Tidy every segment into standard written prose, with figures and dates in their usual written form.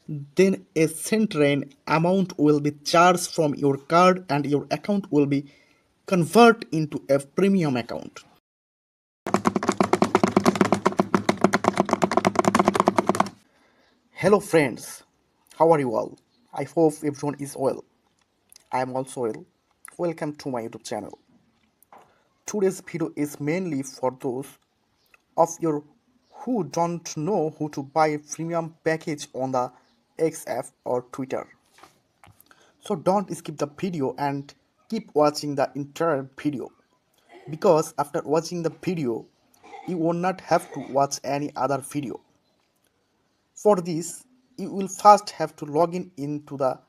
then a certain amount will be charged from your card and your account will be converted into a premium account. Hello friends, how are you all? I hope everyone is well. I am also well. Welcome to my YouTube channel. Today's video is mainly for those of you who don't know how to buy a premium package on the X app or Twitter. So don't skip the video and keep watching the entire video, because after watching the video you will not have to watch any other video. For this, you will first have to log in into the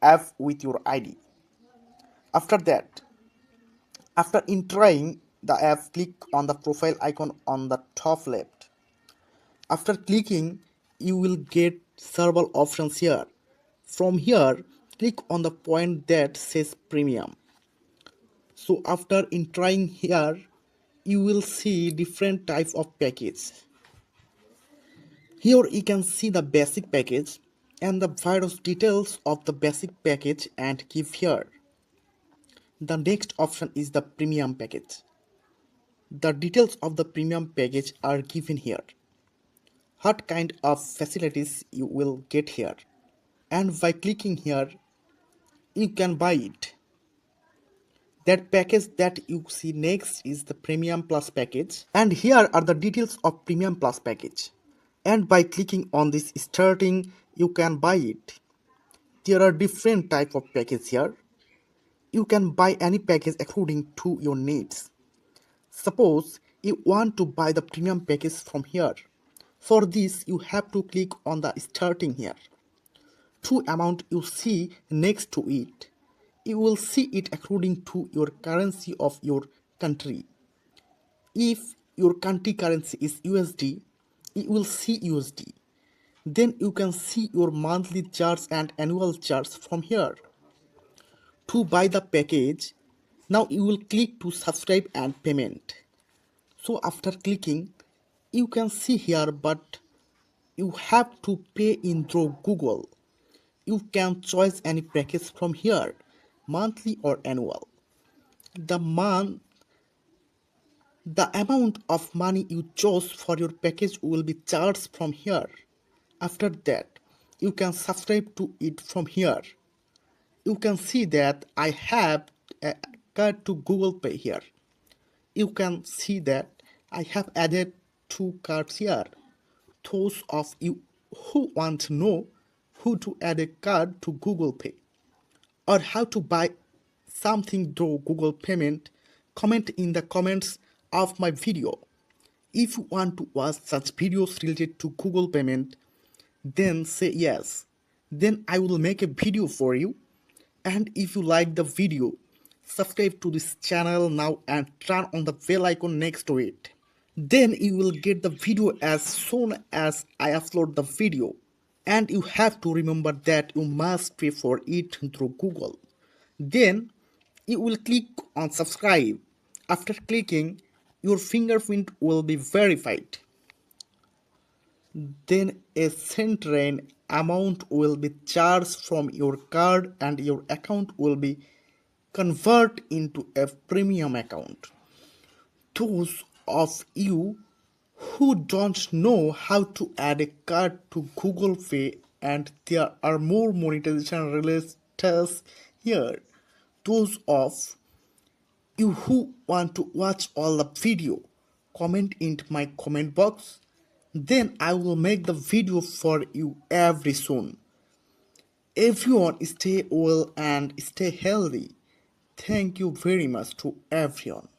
app with your ID. After that, after entering the app, click on the profile icon on the top left. After clicking, you will get several options here. From here, click on the point that says premium. So after entering here, you will see different types of package. Here you can see the basic package and the various details of the basic package and give here. The next option is the premium package. The details of the premium package are given here. What kind of facilities you will get here. And by clicking here, you can buy it. That package that you see next is the Premium Plus package, and here are the details of Premium Plus package. And by clicking on this starting, you can buy it. There are different type of package here. You can buy any package according to your needs. Suppose you want to buy the premium package from here. For this, you have to click on the starting here. To amount you see next to it, you will see it according to your currency of your country. If your country currency is USD, you will see USD. Then you can see your monthly charge and annual charge from here. To buy the package, now you will click to subscribe and payment. So after clicking, you can see here, but you have to pay in through Google. You can choose any package from here, monthly or annual. The month, the amount of money you chose for your package will be charged from here. After that, you can subscribe to it from here. You can see that I have a card to Google Pay here. You can see that I have added two cards here. Those of you who want to know who to add a card to Google Pay or how to buy something through Google Payment, comment in the comments of my video. If you want to watch such videos related to Google Payment, then say yes. Then I will make a video for you. And if you like the video, subscribe to this channel now and turn on the bell icon next to it. Then you will get the video as soon as I upload the video. And you have to remember that you must pay for it through Google. Then you will click on subscribe. After clicking, your fingerprint will be verified. Then a certain amount will be charged from your card and your account will be converted into a premium account. Those of you who don't know how to add a card to Google Pay, and there are more monetization related tasks here. Those of you who want to watch all the video, comment in my comment box. Then I will make the video for you every soon. Everyone stay well and stay healthy. Thank you very much to everyone.